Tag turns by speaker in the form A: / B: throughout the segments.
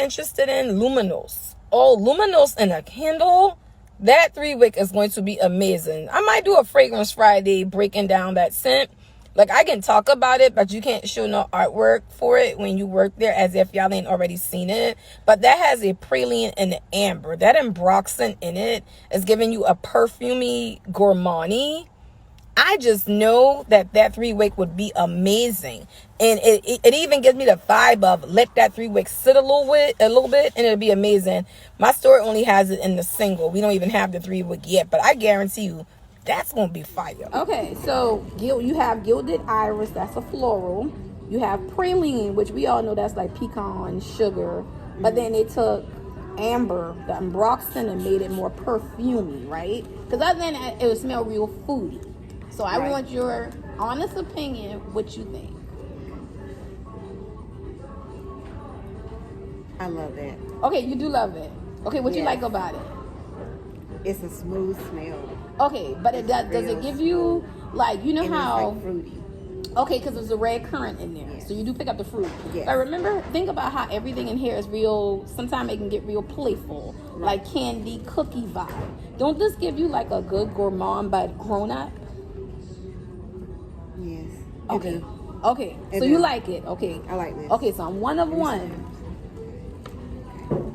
A: interested in, Luminous. Oh, Luminous in a candle. That 3-wick is going to be amazing. I might do a Fragrance Friday breaking down that scent. Like, I can talk about it, but you can't show no artwork for it when you work there, as if y'all ain't already seen it. But that has a praline and an amber. That ambroxan in it is giving you a perfumey gourmandy. I just know that 3-wick would be amazing. And it even gives me the vibe of let that 3-wick sit a little bit, and it'll be amazing. My store only has it in the single. We don't even have the 3-wick yet, but I guarantee you that's gonna be fire. Okay, so you have gilded iris, that's a floral. You have praline, which we all know that's like pecan sugar, but then they took amber, the ambroxan, and made it more perfumey, right? Because other than that, it would smell real foody. So I want your honest opinion, what you think.
B: I love that.
A: Okay, you do love it. Okay, what you like about it?
B: It's a smooth smell.
A: Okay, but it does it give you, like, you know how...
B: It's like fruity.
A: Okay, because there's a red currant in there. Yes. So you do pick up the fruit.
B: Yes.
A: But remember, think about how everything in here is real, sometimes it can get real playful. Right. Like candy, cookie vibe. Don't this give you like a good gourmand but grown up?
B: Yes.
A: Okay. Okay. So you like it. Okay.
B: I like this.
A: Okay, so I'm one of one.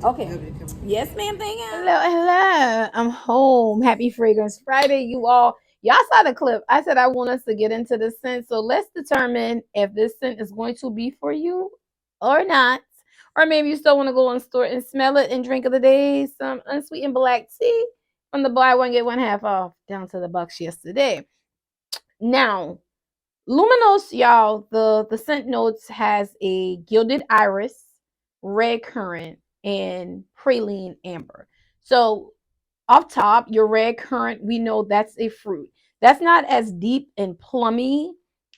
A: Okay. Yes, ma'am. Thank you. Hello. I'm home. Happy Fragrance Friday, you all. Y'all saw the clip. I said I want us to get into the scent. So let's determine if this scent is going to be for you or not. Or maybe you still want to go in the store and smell it and drink of the day. Some unsweetened black tea from the buy one, get one half off down to the bucks yesterday. Now, Luminous, y'all, the scent notes has a gilded iris, red currant, and praline amber. So off top, your red currant, we know that's a fruit. That's not as deep and plummy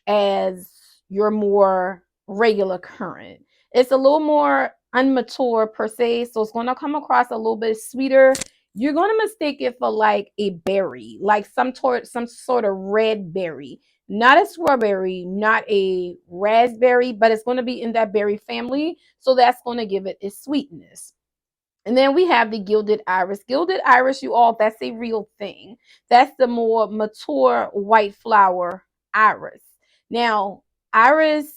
A: as your more regular currant. It's a little more unmature per se, so it's going to come across a little bit sweeter. You're going to mistake it for like a berry, like some sort of red berry. Not a strawberry, not a raspberry, but it's going to be in that berry family. So that's going to give it its sweetness. And then we have the gilded iris. Gilded iris, you all, that's a real thing. That's the more mature white flower iris. Now, iris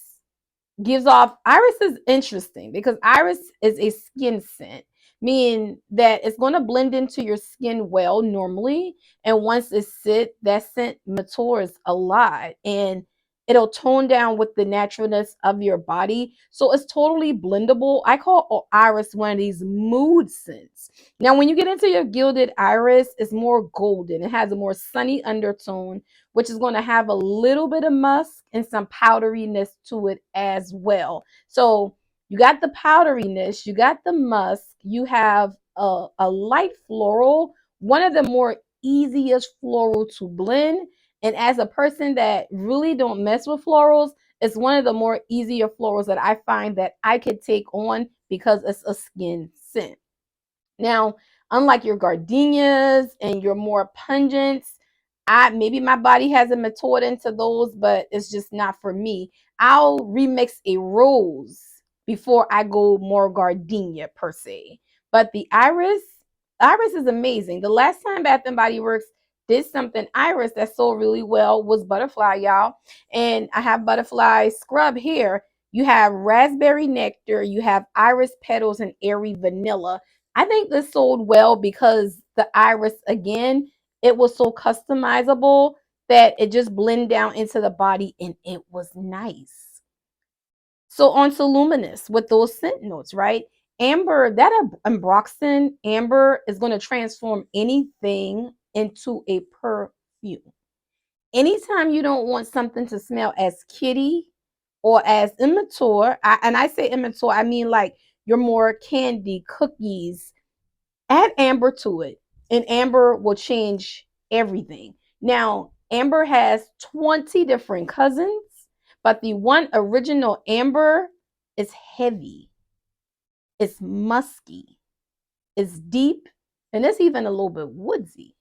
A: is interesting because iris is a skin scent, meaning that it's going to blend into your skin well normally, and once it sits, that scent matures a lot and it'll tone down with the naturalness of your body, so it's totally blendable. I call iris one of these mood scents. Now when you get into your gilded iris, it's more golden. It has a more sunny undertone, which is going to have a little bit of musk and some powderiness to it as well. So you got the powderiness, you got the musk, you have a light floral, one of the more easiest floral to blend. And as a person that really don't mess with florals, it's one of the more easier florals that I find that I could take on because it's a skin scent. Now, unlike your gardenias and your more pungents, maybe my body hasn't matured into those, but it's just not for me. I'll remix a rose before I go more gardenia per se. But the iris is amazing. The last time Bath and Body Works did something iris that sold really well was butterfly, y'all. And I have butterfly scrub here. You have raspberry nectar, you have iris petals, and airy vanilla. I think this sold well because the iris, again, it was so customizable that it just blended down into the body and it was nice. So on to Luminous with those scent notes, right? Amber, that ambroxan amber is going to transform anything into a perfume. Anytime you don't want something to smell as kitty or as immature, and I say immature, I mean like your more candy, cookies, add amber to it, and amber will change everything. Now, amber has 20 different cousins, but the one original amber is heavy, it's musky, it's deep, and it's even a little bit woodsy.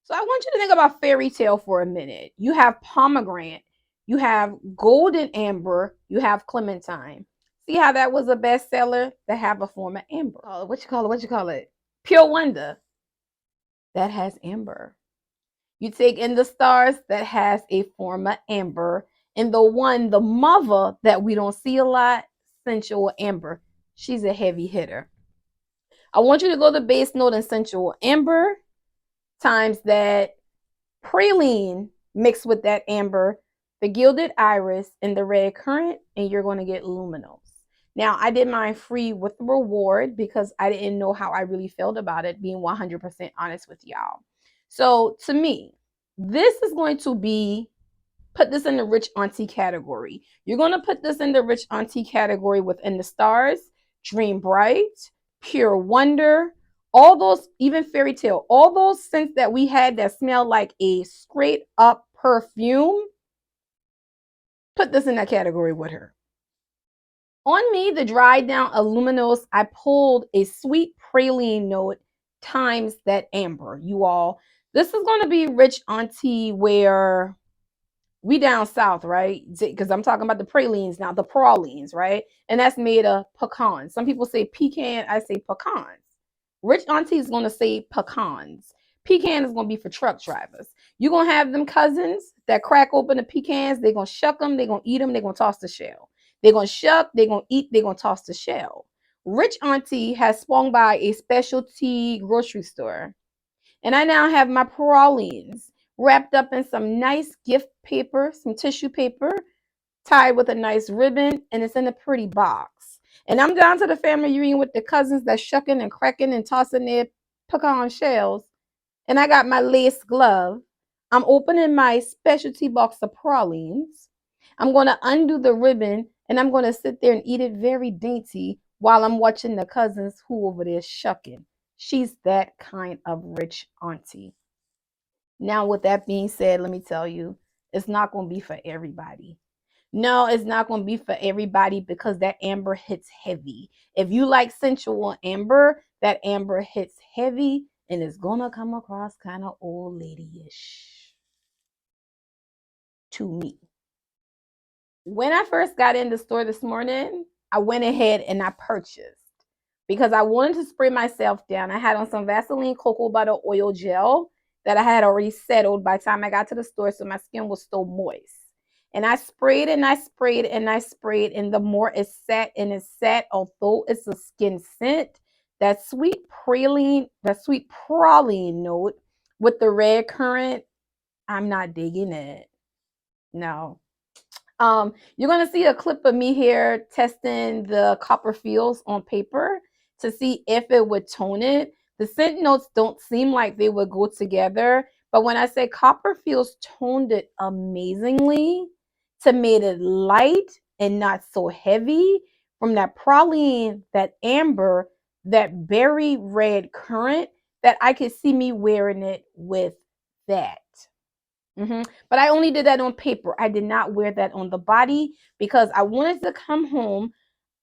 A: So I want you to think about fairy tale for a minute. You have pomegranate, you have golden amber, you have clementine. See how that was a bestseller? That have a form of amber. What you call it? What you call it? Pure Wonder. That has amber. You take In the Stars, that has a form of amber. And the mother that we don't see a lot, Sensual Amber. She's a heavy hitter. I want you to go to base note and Sensual Amber times that praline mixed with that amber, the gilded iris, and the red currant, and you're going to get luminous. Now, I did mine free with the reward because I didn't know how I really felt about it, being 100% honest with y'all. So, to me, this is going to be, put this in the rich auntie category. You're going to put this in the rich auntie category within the stars, Dream Bright, Pure Wonder, all those, even Fairy Tale, all those scents that we had that smell like a straight up perfume. Put this in that category with her. On me, the dried down Luminous, I pulled a sweet praline note times that amber. You all, this is going to be rich auntie where we down south, right? Because I'm talking about the pralines now, the pralines, right? And that's made of pecans. Some people say pecan, I say pecans. Rich auntie is going to say pecans. Pecan is going to be for truck drivers. You're going to have them cousins that crack open the pecans. They're going to shuck them. They're going to eat them. They're going to toss the shell. They're going to shuck. They're going to eat. They're going to toss the shell. Rich auntie has swung by a specialty grocery store. And I now have my pralines wrapped up in some nice gift paper, some tissue paper, tied with a nice ribbon, and it's in a pretty box. And I'm down to the family reunion with the cousins that's shucking and cracking and tossing their pecan shells. And I got my lace glove. I'm opening my specialty box of pralines. I'm going to undo the ribbon, and I'm going to sit there and eat it very dainty while I'm watching the cousins who over there shucking. She's that kind of rich auntie. Now, with that being said, let me tell you, it's not going to be for everybody. No, it's not going to be for everybody because that amber hits heavy. If you like sensual amber, that amber hits heavy and it's going to come across kind of old lady-ish to me. When I first got in the store this morning, I went ahead and I purchased because I wanted to spray myself down. I had on some Vaseline cocoa butter oil gel that I had already settled by the time I got to the store, so my skin was still moist. And I sprayed and I sprayed and I sprayed, and the more it sat and it sat, although it's a skin scent, that sweet praline note with the red currant, I'm not digging it. No. You're going to see a clip of me here testing the Copperfields on paper to see if it would tone it. The scent notes don't seem like they would go together, but when I say Copperfields toned it amazingly to made it light and not so heavy, from that praline, that amber, that berry red currant, that I could see me wearing it with that. But I only did that on paper. I did not wear that on the body because I wanted to come home,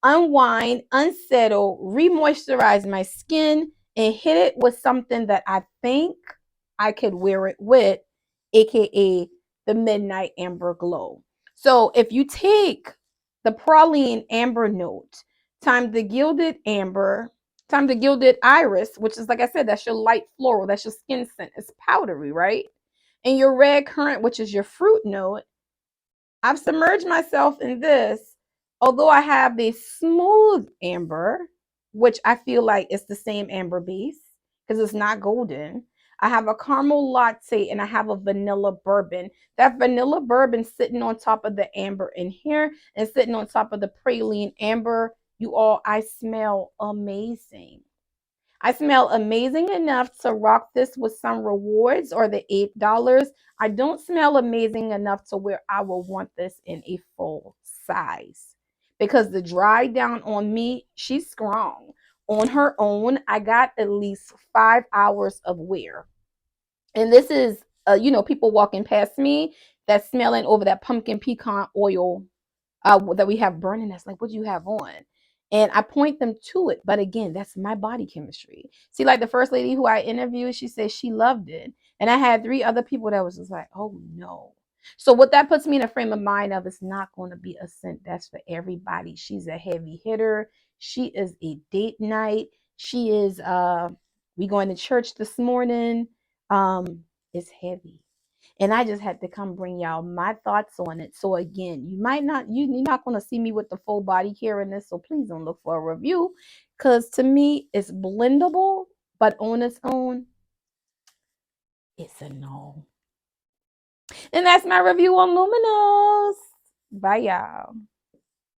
A: unwind, unsettle, re-moisturize my skin, and hit it with something that I think I could wear it with, aka the Midnight Amber Glow. So if you take the praline amber note, time the gilded amber, time the gilded iris, which is, like I said, that's your light floral, that's your skin scent. It's powdery, right? And your red currant, which is your fruit note, I've submerged myself in this. Although I have the smooth amber, which I feel like it's the same amber base because it's not golden. I have a caramel latte and I have a vanilla bourbon. That vanilla bourbon sitting on top of the amber in here and sitting on top of the praline amber. You all, I smell amazing. I smell amazing enough to rock this with some rewards or the $8. I don't smell amazing enough to where I will want this in a full size because the dry down on me, she's strong. On her own, I got at least 5 hours of wear. And this is, people walking past me that's smelling over that pumpkin pecan oil that we have burning. That's like, what do you have on? And I point them to it. But again, that's my body chemistry. See, like the first lady who I interviewed, she said she loved it. And I had 3 other people that was just like, oh no. So what that puts me in a frame of mind of, it's not going to be a scent that's for everybody. She's a heavy hitter. She is a date night. She is we going to church this morning. It's heavy. And I just had to come bring y'all my thoughts on it. So again, you're not going to see me with the full body care in this. So please don't look for a review. Because to me, it's blendable, but on its own, it's a no. And that's my review on Luminous. Bye, y'all.